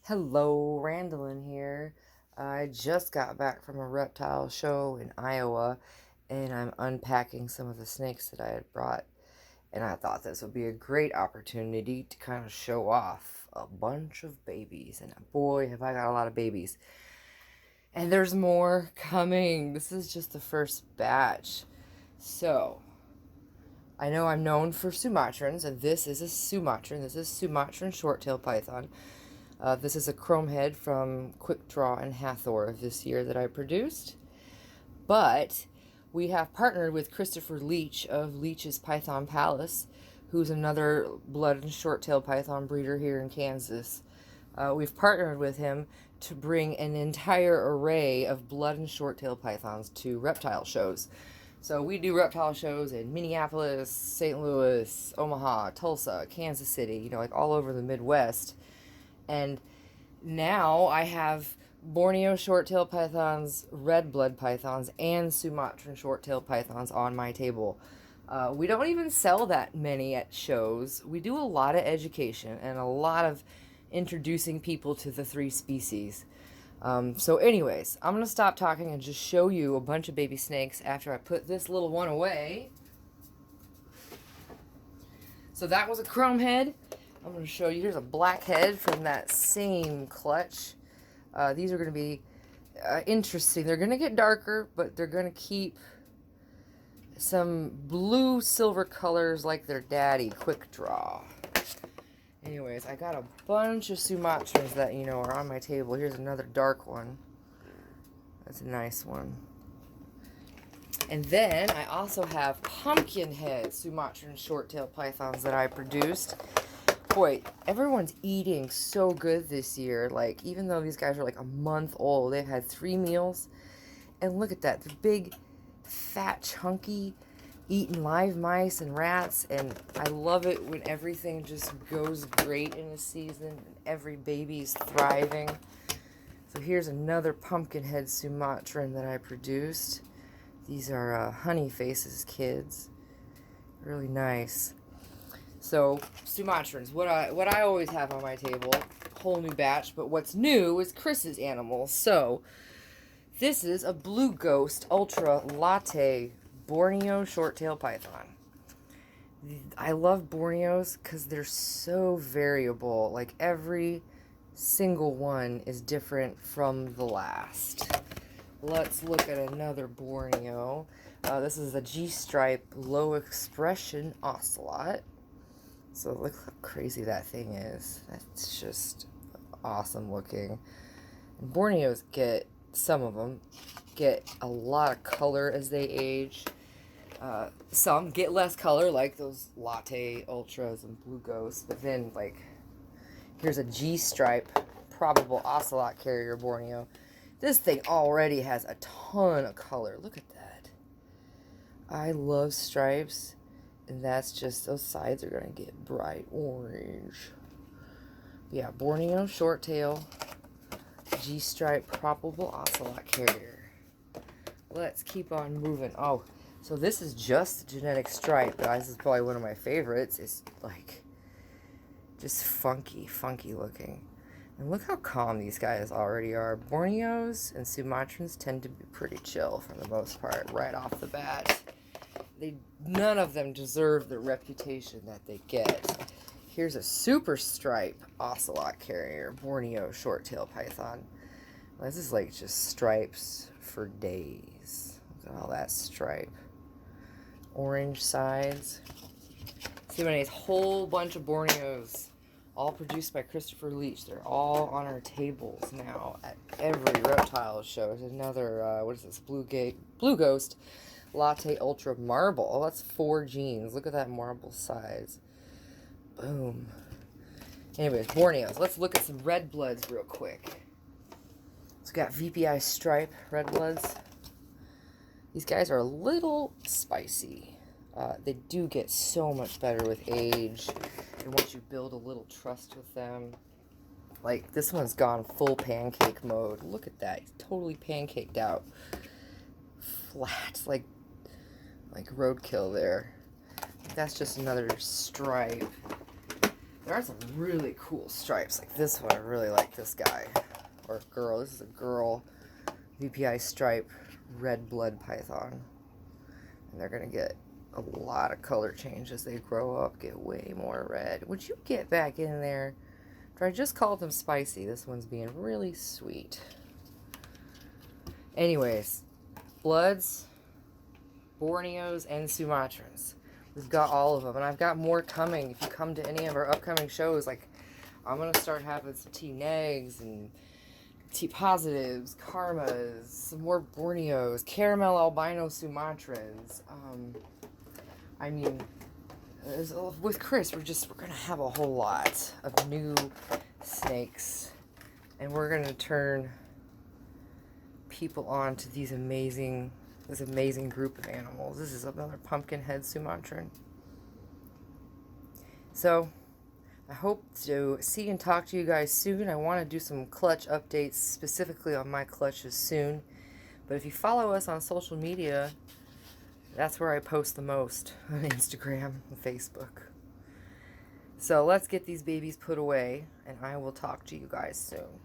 Hello, Randallin here. I just got back from a reptile show in Iowa and I'm unpacking some of the snakes that I had brought. And I thought this would be a great opportunity to kind of show off a bunch of babies. And boy, have I got a lot of babies. And there's more coming. This is just the first batch. So, I know I'm known for Sumatrans, and this is a Sumatran. This is Sumatran short-tailed python. This is a chrome head from Quick Draw and Hathor this year that I produced. But we have partnered with Christopher Leach of Leach's Python Palace, who's another blood and short-tailed python breeder here in Kansas. We've partnered with him to bring an entire array of blood and short-tailed pythons to reptile shows. So we do reptile shows in Minneapolis, St. Louis, Omaha, Tulsa, Kansas City, like all over the Midwest. And now I have Borneo short-tailed pythons, red blood pythons, and Sumatran short-tailed pythons on my table. We don't even sell that many at shows. We do a lot of education and a lot of introducing people to the three species. So anyways, I'm going to stop talking and just show you a bunch of baby snakes after I put this little one away. So that was a chrome head. I'm going to show you. Here's a black head from that same clutch. These are going to be interesting. They're going to get darker, but they're going to keep some blue silver colors like their daddy, Quick Draw. Anyways, I got a bunch of Sumatrans that, are on my table. Here's another dark one. That's a nice one. And then I also have pumpkin head Sumatran short-tailed pythons that I produced. Boy, everyone's eating so good this year. Like, even though these guys are like a month old, they've had 3 meals. And look at that. They're big, fat, chunky, eating live mice and rats. And I love it when everything just goes great in a season and every baby's thriving. So here's another pumpkin head Sumatran that I produced. These are Honey Faces kids. Really nice. So, Sumatrans, what I always have on my table, whole new batch, but what's new is Chris's animals. So, this is a Blue Ghost Ultra Latte Borneo short-tailed python. I love Borneos because they're so variable. Like, every single one is different from the last. Let's look at another Borneo. This is a G-stripe low expression ocelot. So look how crazy that thing is. That's just awesome looking. And Borneos some of them get a lot of color as they age. Some get less color, like those Latte Ultras and Blue Ghosts. But then, here's a G-stripe probable ocelot carrier Borneo. This thing already has a ton of color. Look at that. I love stripes. And that's just, those sides are going to get bright orange. Yeah, Borneo short-tail, G-stripe probable ocelot carrier. Let's keep on moving. Oh, so this is just genetic stripe, but this is probably one of my favorites. It's just funky looking. And look how calm these guys already are. Borneos and Sumatrans tend to be pretty chill for the most part, right off the bat. None of them deserve the reputation that they get. Here's a super stripe ocelot carrier, Borneo short-tailed python. This is just stripes for days. Look at all that stripe. Orange sides. See, when a whole bunch of Borneos, all produced by Christopher Leach. They're all on our tables now at every reptile show. There's another, what is this, Blue Ghost Latte Ultra Marble. That's 4 genes. Look at that marble size. Boom. Anyways, Borneos. Let's look at some red bloods real quick. So we got VPI stripe red bloods. These guys are a little spicy. They do get so much better with age. And once you build a little trust with them. Like, this one's gone full pancake mode. Look at that. He's totally pancaked out. Flat. Like roadkill there. That's just another stripe. There are some really cool stripes. Like this one, I really like this guy. Or girl. This is a girl VPI stripe red blood python. And they're going to get a lot of color change as they grow up, get way more red. Would you get back in there? I just called them spicy. This one's being really sweet. Anyways, Bloods, Borneos, and Sumatrans. We've got all of them, and I've got more coming. If you come to any of our upcoming shows, like I'm going to start having some T-Negs and T-Positives, Karmas, some more Borneos, Caramel Albino Sumatrans. I mean, with Chris, we're going to have a whole lot of new snakes, and we're going to turn people on to this amazing group of animals. This is another pumpkinhead Sumatran. So, I hope to see and talk to you guys soon. I want to do some clutch updates specifically on my clutches soon. But if you follow us on social media, that's where I post the most, on Instagram and Facebook. So let's get these babies put away, and I will talk to you guys soon.